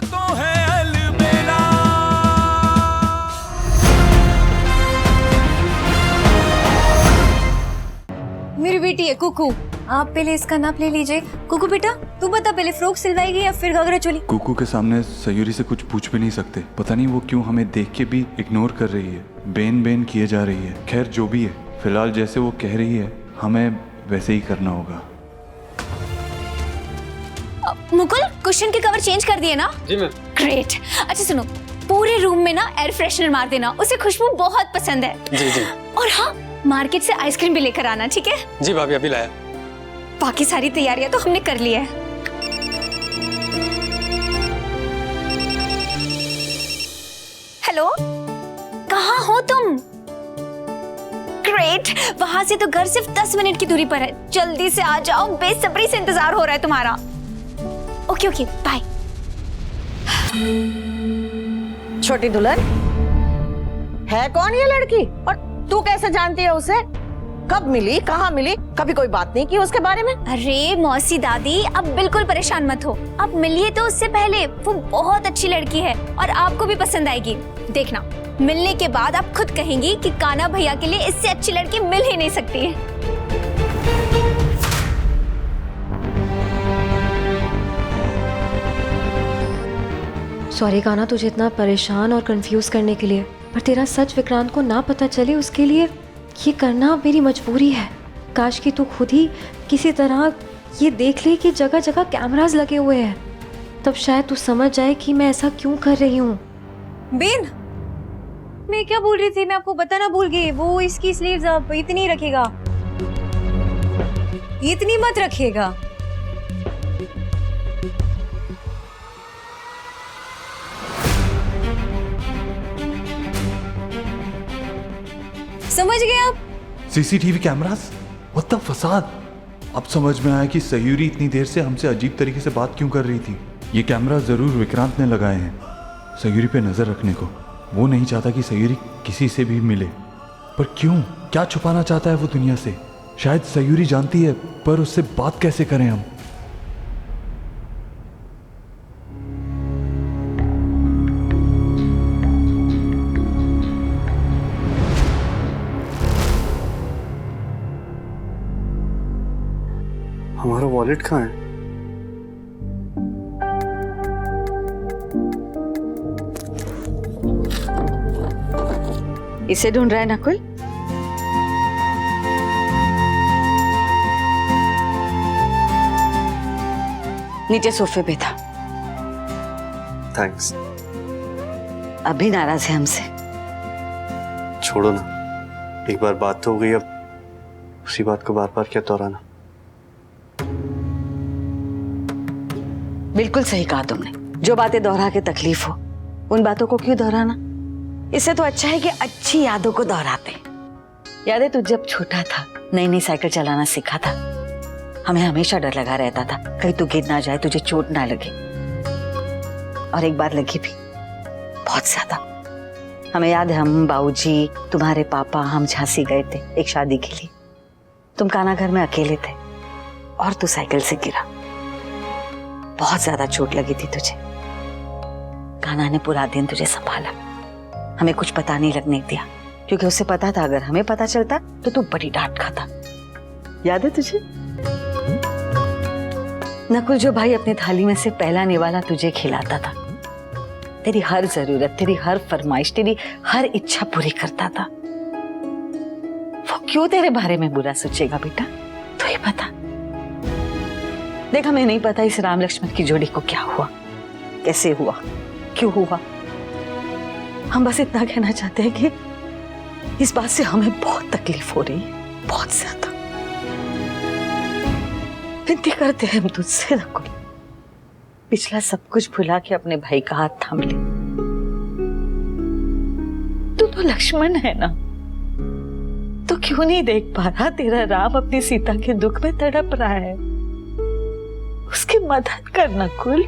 तो है अलबेला। मेरी बेटी है कुकू, आप पहले इसका नाप ले लीजिए। कुकू बेटा, तू बता पहले फ्रॉक सिलवाएगी या फिर घाघरा चोली? कुकू के सामने सयूरी से कुछ पूछ भी नहीं सकते। पता नहीं वो क्यों हमें देख के भी इग्नोर कर रही है, बेन बेन किए जा रही है। खैर जो भी है, फिलहाल जैसे वो कह रही है हमें वैसे ही करना होगा। मुकुल, कुशन के कवर चेंज कर दिए ना? जी मैम। ग्रेट। अच्छा सुनो, पूरे रूम में ना एयर फ्रेशनर मार देना, उसे खुशबू बहुत पसंद है। जी जी। और हाँ, मार्केट से आइसक्रीम भी लेकर आना, ठीक है? जी भाभी, अभी लाया। बाकी सारी तैयारियां तो हमने कर ली है। हेलो, कहाँ हो तुम? ग्रेट, वहां से तो घर सिर्फ 10 मिनट की दूरी पर है। जल्दी से आ जाओ, बेसब्री से इंतजार हो रहा है तुम्हारा। Okay okay, bye. छोटी दुल्हन, है कौन ये लड़की और तू कैसे जानती है उसे? कब मिली, कहाँ मिली, कभी कोई बात नहीं की उसके बारे में? अरे मौसी दादी, अब बिल्कुल परेशान मत हो। अब मिलिए तो उससे पहले, वो बहुत अच्छी लड़की है और आपको भी पसंद आएगी। देखना, मिलने के बाद आप खुद कहेंगी कि कान्हा भैया के लिए इससे अच्छी लड़की मिल ही नहीं सकती है। सॉरी कान्हा, तुझे इतना परेशान और कंफ्यूज करने के लिए, पर तेरा सच विक्रांत को ना पता चले उसके लिए ये करना मेरी मजबूरी है। काश कि तू खुद ही किसी तरह ये देख ले कि जगह जगह कैमरास लगे हुए हैं, तब शायद तू समझ जाए कि मैं ऐसा क्यों कर रही हूँ। बेन, मैं क्या बोल रही थी, मैं आपको बताना भूल गई। वो इसकी स्लीव्स आप इतनी रखिएगा, इतनी मत रखिएगा। समझ गए आप? सीसीटीवी कैमरास, व्हाट द फसाद। अब समझ में आया कि सयूरी इतनी देर से हमसे अजीब तरीके से बात क्यों कर रही थी। ये कैमरा जरूर विक्रांत ने लगाए हैं सयूरी पे नजर रखने को। वो नहीं चाहता कि सयूरी किसी से भी मिले, पर क्यों, क्या छुपाना चाहता है वो दुनिया से? शायद सयूरी जानती है, पर उससे बात कैसे करें हम? हमारा वॉलेट कहाँ है? इसे ढूंढ रहा है नकुल? नीचे सोफे पे था। थैंक्स। अभी नाराज है हमसे? छोड़ो ना, एक बार बात तो हो गई, अब उसी बात को बार बार क्या दोहराना। बिल्कुल सही कहा तुमने। जो बातें दोहरा के तकलीफ हो, उन बातों को क्यों दोहराना? इससे तो अच्छा है कि अच्छी यादों को दोहराते। याद है तू जब छोटा था, नई नई साइकिल चलाना सीखा था, हमें हमेशा डर लगा रहता था कहीं तू गिर ना जाए, तुझे चोट ना लगे। और एक बार लगी भी, बहुत ज्यादा। हमें याद है, हम बाबूजी, तुम्हारे पापा, हम झांसी गए थे एक शादी के लिए। तुम कान्हा घर में अकेले थे और तू साइकिल से गिरा। बहुत ज्यादा चोट लगी थी तुझे। कान्हा ने पूरा दिन तुझे संभाला, हमें कुछ पता नहीं लगने दिया, क्योंकि उसे पता था अगर हमें पता चलता तो तू बड़ी डांट खाता। याद है तुझे? नकुल, जो भाई अपनी थाली में से पहला निवाला तुझे खिलाता था, तेरी हर जरूरत, तेरी हर फरमाइश, तेरी हर इच्छा पूरी करता था, वो क्यों तेरे बारे में बुरा सोचेगा बेटा? तो ही बता। देख, हमें नहीं पता इस राम लक्ष्मण की जोड़ी को क्या हुआ, कैसे हुआ, क्यों हुआ। हम बस इतना कहना चाहते हैं कि इस बात से हमें बहुत तकलीफ हो रही है, बहुत ज्यादा। विनती करते हैं हम तुझसे नकुल, पिछला सब कुछ भुला के अपने भाई का हाथ थाम ले। तू तो लक्ष्मण है ना, तो क्यों नहीं देख पा रहा तेरा राम अपनी सीता के दुख में तड़प रहा है? उसकी मदद कर नकुल,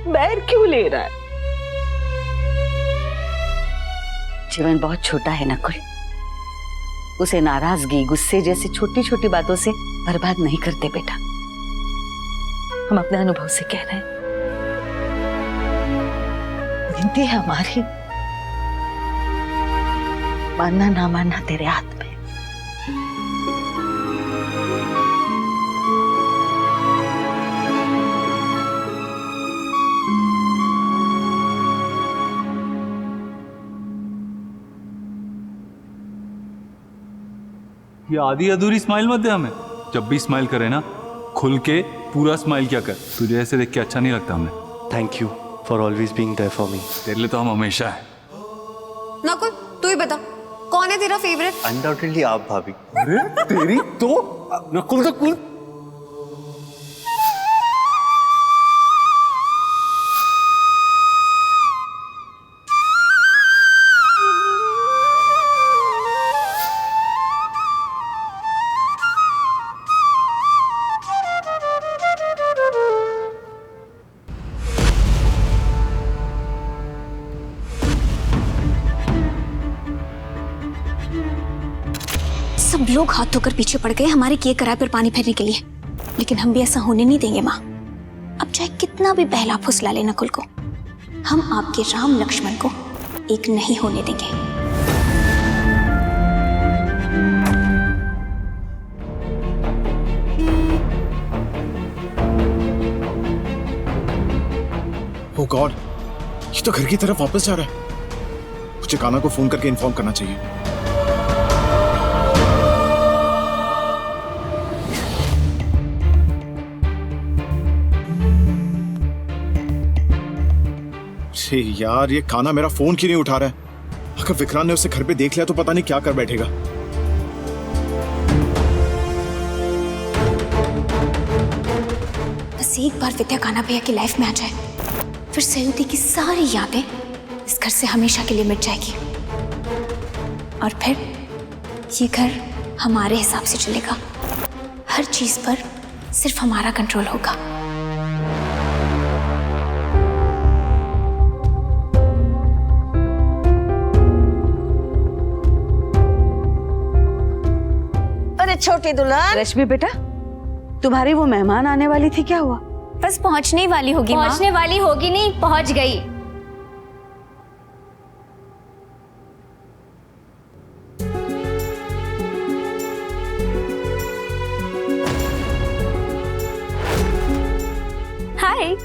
बैर क्यों ले रहा है? जीवन बहुत छोटा है नकुल, उसे नाराजगी, गुस्से जैसी छोटी छोटी बातों से बर्बाद नहीं करते बेटा। हम अपने अनुभव से कह रहे हैं। जिंदगी है हमारी, मानना ना मानना तेरे हाथ में। ये आधी अधूरी स्माइल मत दे हमें। जब भी स्माइल करे ना, खुल के पूरा स्माइल क्या कर। तुझे ऐसे देख के अच्छा नहीं लगता हमें। Thank you for always being there for me. तेरे लिए तो हम हमेशा है। नकुल तू ही बता कौन है तेरा फेवरेट? अनडाउटेडली आप भाभी। अरे तेरी तो नकुल तो कुल। सब लोग हाथ धोकर पीछे पड़ गए हमारे किए कराए पर पानी फेरने के लिए, लेकिन हम भी ऐसा होने नहीं देंगे माँ। अब चाहे कितना भी बहला फुसला ले नकुल को, हम आपके राम लक्ष्मण को एक नहीं होने देंगे। ओह गॉड, ये तो घर की तरफ वापस जा रहा है। मुझे कान्हा को फोन करके इन्फॉर्म करना चाहिए। अरे यार, ये कान्हा मेरा फोन क्यों नहीं उठा रहा है? अगर विक्रांत ने उसे घर पे देख लिया तो पता नहीं क्या कर बैठेगा। बस एक बार विद्या कान्हा भैया की लाइफ में आ जाए, फिर सयुती की सारी यादें इस घर से हमेशा के लिए मिट जाएगी और फिर ये घर हमारे हिसाब से चलेगा। हर चीज पर सिर्फ हमारा कंट्रोल होगा। अरे छोटी दुल्हन। रश्मि बेटा, तुम्हारी वो मेहमान आने वाली थी, क्या हुआ? बस पहुंचने वाली होगी माँ। पहुंचने वाली होगी नहीं, पहुंच गई। हाय।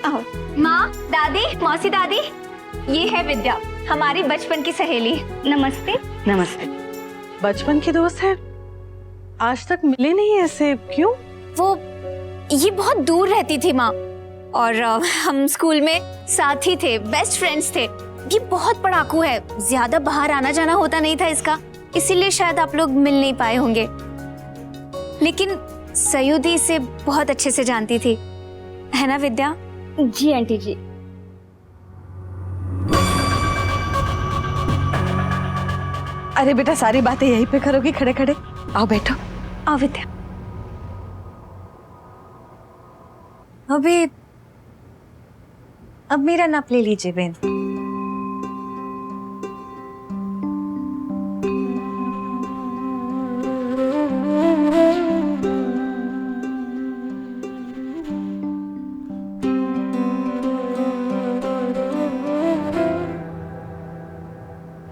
आओ। माँ, दादी, मौसी दादी, ये है विद्या, हमारी बचपन की सहेली। नमस्ते। नमस्ते। बचपन की दोस्त है? आज तक मिले नहीं ऐसे, क्यों? वो ये बहुत दूर रहती थी माँ, और हम स्कूल में साथ ही थे, बेस्ट फ्रेंड्स थे। ये बहुत पढ़ाकू है, ज्यादा बाहर आना जाना होता नहीं था इसका, इसीलिए शायद आप लोग मिल नहीं पाए होंगे। लेकिन सयुदी इसे बहुत अच्छे से जानती थी, है ना विद्या? जी आंटी जी। अरे बेटा, सारी बातें यहीं पे करोगी खड़े खड़े? आओ बैठो। आओ विद्या। अभी अब मेरा नाप ले लीजिए बहन।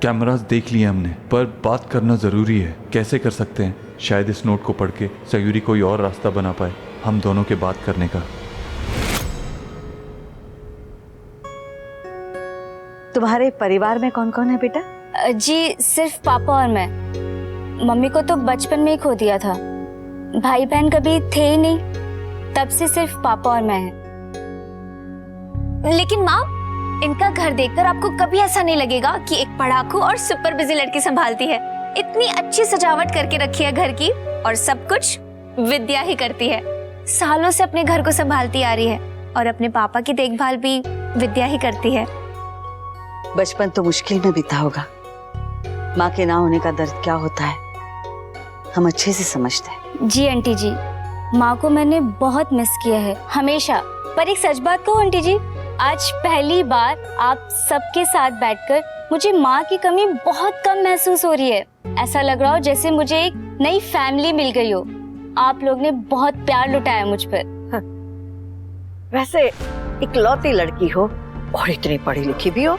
कैमरास देख लिए हमने, पर बात करना जरूरी है। कैसे कर सकते हैं? शायद इस नोट को पढ़ के सयूरी कोई और रास्ता बना पाए हम दोनों के बात करने का। तुम्हारे परिवार में कौन कौन है बेटा? जी सिर्फ पापा और मैं। मम्मी को तो बचपन में ही खो दिया था, भाई बहन कभी थे ही नहीं, तब से सिर्फ पापा और मैं हैं। लेकिन माँ, इनका घर देखकर आपको कभी ऐसा नहीं लगेगा कि एक पढ़ाकू और सुपर बिजी लड़की संभालती है। इतनी अच्छी सजावट करके रखी है घर की, और सब कुछ विद्या ही करती है। सालों से अपने घर को संभालती आ रही है, और अपने पापा की देखभाल भी विद्या ही करती है। बचपन तो मुश्किल में बीता होगा, माँ के ना होने का दर्द क्या होता है हम अच्छे से समझते हैं। जी आंटी जी, माँ को मैंने बहुत मिस किया है हमेशा। पर एक सच बात कहूँ आंटी जी, आज पहली बार आप सबके साथ बैठकर मुझे माँ की कमी बहुत कम महसूस हो रही है। ऐसा लग रहा हो जैसे मुझे एक नई फैमिली मिल गई हो। आप लोग ने बहुत प्यार लुटाया मुझ पर। वैसे इकलौती लड़की हो और इतनी पढ़ी लिखी भी हो,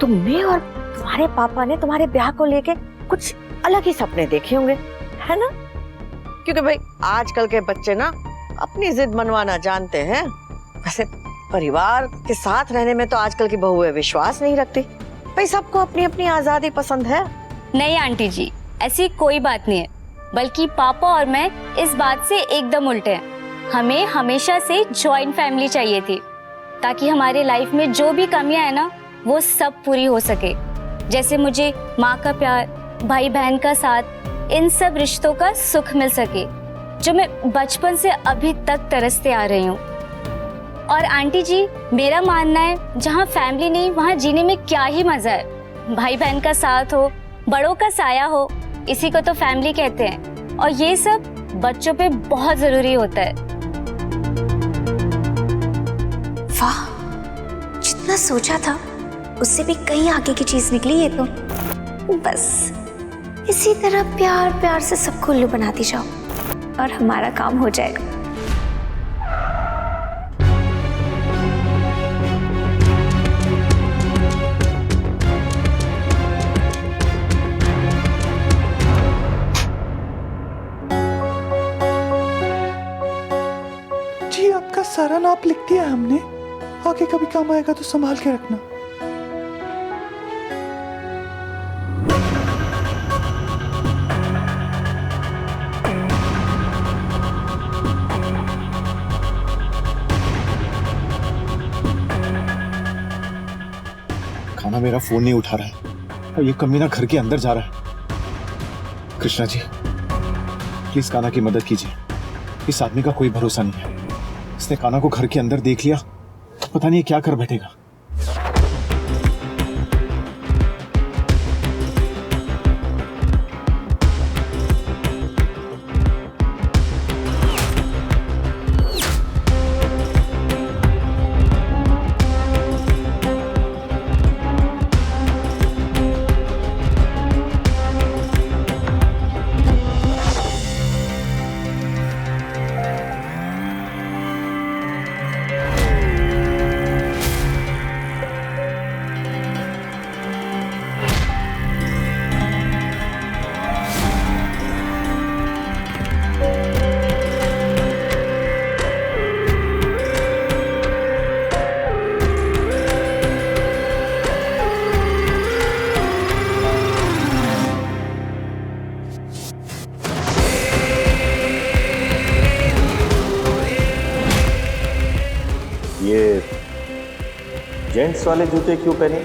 तुमने और तुम्हारे पापा ने तुम्हारे ब्याह को लेके कुछ अलग ही सपने देखे होंगे, है ना? क्योंकि भाई आजकल के बच्चे ना अपनी जिद मनवाना जानते हैं। वैसे परिवार के साथ रहने में तो आजकल की बहुएं विश्वास नहीं रखती। भाई सबको अपनी अपनी आजादी पसंद है। नहीं आंटी जी, ऐसी कोई बात नहीं है, बल्कि पापा और मैं इस बात से एकदम उल्टे हैं। हमें हमेशा से जॉइंट फैमिली चाहिए थी, ताकि हमारे लाइफ में जो भी कमियां है ना वो सब पूरी हो सके। जैसे मुझे माँ का प्यार, भाई बहन का साथ, इन सब रिश्तों का सुख मिल सके, जो मैं बचपन से अभी तक तरसते आ रही हूँ। और आंटी जी, मेरा मानना है जहाँ फैमिली नहीं वहाँ जीने में क्या ही मजा है। भाई बहन का साथ हो, बड़ों का साया हो, इसी को तो फैमिली कहते हैं। और ये सब बच्चों पे बहुत जरूरी होता है। वाह, जितना सोचा था उससे भी कहीं आगे की चीज निकली ये तो। बस इसी तरह प्यार प्यार से सबको उल्लू बनाती जाओ और हमारा काम हो जाएगा। जी आपका सारा नाप लिख दिया हमने, आगे कभी काम आएगा तो संभाल के रखना। खाना मेरा फोन नहीं उठा रहा है और ये कमीना घर के अंदर जा रहा है। कृष्णा जी प्लीज काना की मदद कीजिए। इस आदमी का कोई भरोसा नहीं है। इसने काना को घर के अंदर देख लिया तो पता नहीं क्या कर बैठेगा। ये जेंट्स वाले जूते क्यों पहने?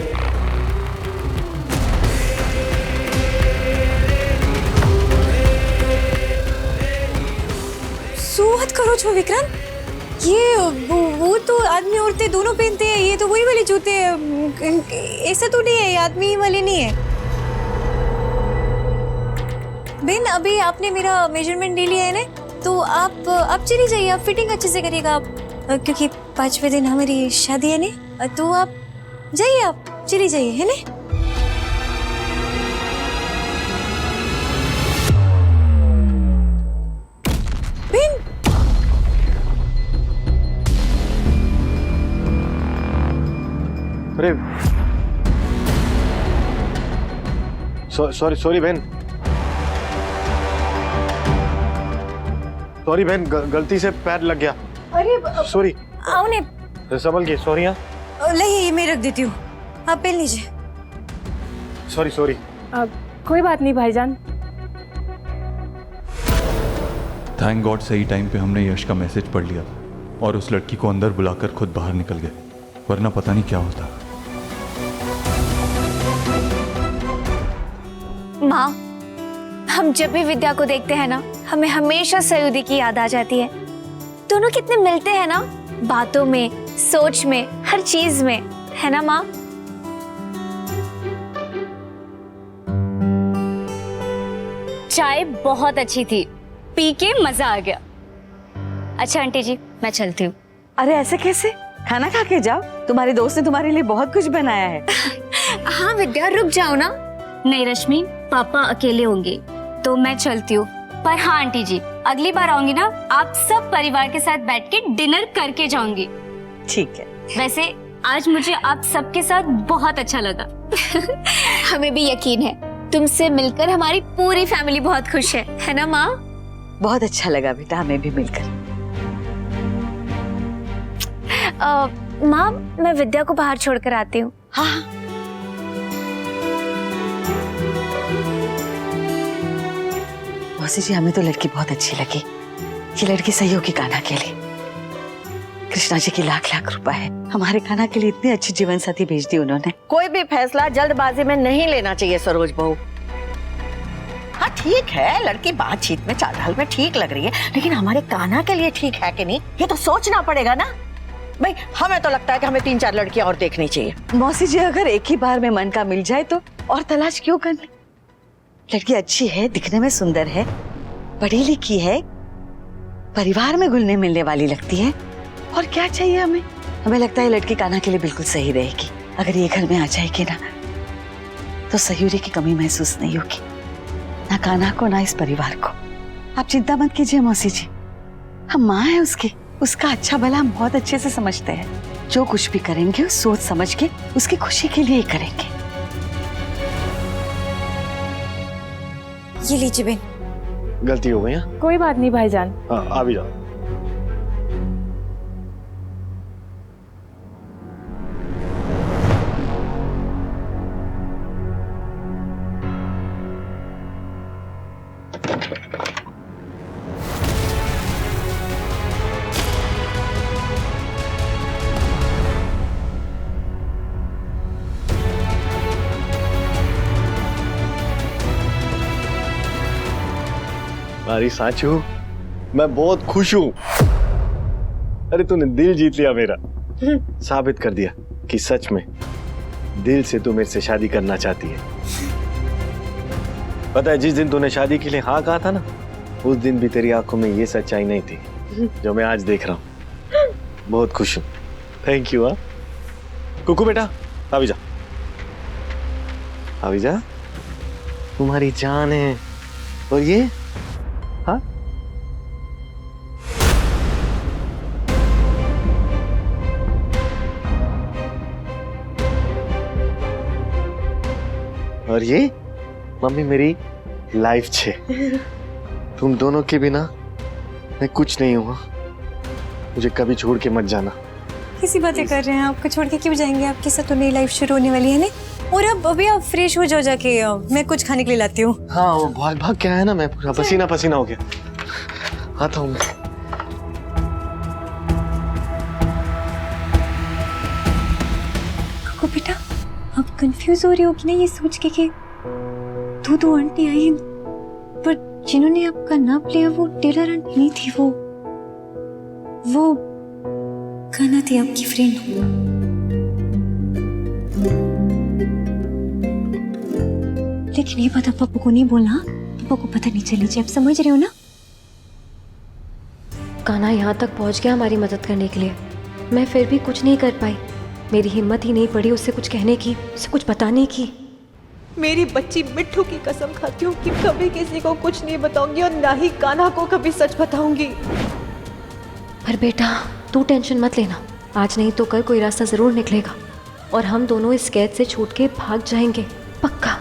मत करो छो विक्रांत, ये वो तो आदमी औरतें दोनों पहनते हैं, ये तो वही वाले जूते हैं। ऐसा तो नहीं है, ये आदमी वाले नहीं है। बेन अभी आपने मेरा मेजरमेंट ले लिया है ना, तो आप चली जाइए, आप फिटिंग अच्छे से करिएगा आप, क्योंकि 5वें दिन हमारी शादी है ना, तो आप जाइए, आप चली जाइए, है ना। बेन अरे सॉरी बहन, सॉरी बहन, गलती से पैर लग गया। अरे सॉरी। आओ ने संभल के। सॉरी। हाँ नहीं, ये मैं रख देती हूँ, आप पहन लीजिए। सॉरी। कोई बात नहीं भाईजान। थैंक गॉड सही टाइम पे हमने यश का मैसेज पढ़ लिया और उस लड़की को अंदर बुलाकर खुद बाहर निकल गए, वरना पता नहीं क्या होता। माँ, हम जब भी विद्या को देखते हैं ना, हमें हमेशा सयुदी की याद आ जाती है। दोनों कितने मिलते हैं ना, बातों में, सोच में, हर चीज में, है ना माँ? चाय बहुत अच्छी थी, पी के मजा आ गया। अच्छा आंटी जी, मैं चलती हूँ। अरे ऐसे कैसे? खाना खा के जाओ, तुम्हारे दोस्त ने तुम्हारे लिए बहुत कुछ बनाया है। हाँ विद्या, रुक जाओ ना। नहीं रश्मि, पापा अकेले होंगे तो मैं चलती हूँ। पर हाँ आंटी जी, अगली बार आऊंगी ना, आप सब परिवार के साथ बैठ के डिनर करके जाऊंगी। ठीक है। वैसे आज मुझे आप सबके साथ बहुत अच्छा लगा। हमें भी यकीन है, तुमसे मिलकर हमारी पूरी फैमिली बहुत खुश है ना माँ? बहुत अच्छा लगा बेटा, हमें भी मिलकर। माँ, मैं विद्या को बाहर छोड़कर आती हूँ। हाँ। मौसी जी, हमें तो लड़की बहुत अच्छी लगी। ये लड़की सही होगी कान्हा के लिए। कृष्णा जी की लाख लाख रुपए है, हमारे कान्हा के लिए इतनी अच्छी जीवन साथी भेज दी उन्होंने। कोई भी फैसला जल्दबाजी में नहीं लेना चाहिए सरोज बहू। हाँ ठीक है, लड़की बातचीत में चाल ढाल में ठीक लग रही है, लेकिन हमारे कान्हा के लिए ठीक है कि नहीं, ये तो सोचना पड़ेगा ना भाई। हमें तो लगता है कि हमें 3-4 लड़कियां और देखनी चाहिए। मौसी जी, अगर एक ही बार में मन का मिल जाए तो और तलाश क्यों करनी? लड़की अच्छी है, दिखने में सुंदर है, पढ़ी लिखी है, परिवार में घुलने मिलने वाली लगती है, और क्या चाहिए हमें? हमें लगता है लड़की कान्हा के लिए बिल्कुल सही रहेगी। अगर ये घर में आ जाएगी ना, तो सयूरी की कमी महसूस नहीं होगी, ना कान्हा को ना इस परिवार को। आप चिंता मत कीजिए मौसी जी, हम माँ हैं उसकी, उसका अच्छा भला हम बहुत अच्छे से समझते हैं। जो कुछ भी करेंगे सोच समझ के उसकी खुशी के लिए ही करेंगे। ये लीजिए बेन। गलती हो गई है। कोई बात नहीं भाईजान। हाँ, आ भी जाओ। अरे साचू, मैं बहुत खुश हूँ। अरे तूने दिल जीत लिया मेरा, साबित कर दिया कि सच में दिल से तू मेरे से शादी करना चाहती है। पता है, जिस दिन तूने शादी के लिए हाँ कहा था ना, उस दिन भी तेरी आंखों में ये सच्चाई नहीं थी जो मैं आज देख रहा हूँ। बहुत खुश हूँ। Thank you. हाँ कुकू बेटा, अभी जा, अभी जा, तुम्हारी जान है। और ये हाँ, और ये मम्मी मेरी लाइफ छे। तुम दोनों के बिना मैं कुछ नहीं हुआ। मुझे कभी छोड़ के मत जाना। किसी बातें कर रहे हैं, आपको छोड़ के क्यों जाएंगे? आपके साथ तो नई लाइफ शुरू होने वाली है ना। और अब अभी आप फ्रेश हो जाओ जाके, मैं कुछ खाने के लिए लाती हूँ। हाँ, वो भाग भाग क्या है ना, मैं पूरा पसीना पसीना हो गया। आता हूँ मैं। को बेटा, आप कंफ्यूज हो रही हो कि नहीं ये सोच के कि दो आंटी आई, पर जिन्होंने आपका नाप लिया वो टेलर आंटी नहीं थी, वो कान्हा थी, आपकी फ्रेंड। लेकिन ये बात आप पापा को नहीं बोलना, पापा को पता नहीं चली चाहिए। आप समझ रहे हो ना? कान्हा यहाँ तक पहुँच गया हमारी मदद करने के लिए, मैं फिर भी कुछ नहीं कर पाई। मेरी हिम्मत ही नहीं पड़ी उससे कुछ कहने की, उससे कुछ बताने की। मेरी बच्ची मिट्ठू की कसम खाती हूँ कि कभी किसी को कुछ नहीं बताऊंगी और ना ही कान्हा को कभी सच बताऊंगी। पर बेटा तू टेंशन मत लेना, आज नहीं तो कल कोई रास्ता जरूर निकलेगा और हम दोनों इस कैद से छूट के भाग जाएंगे, पक्का।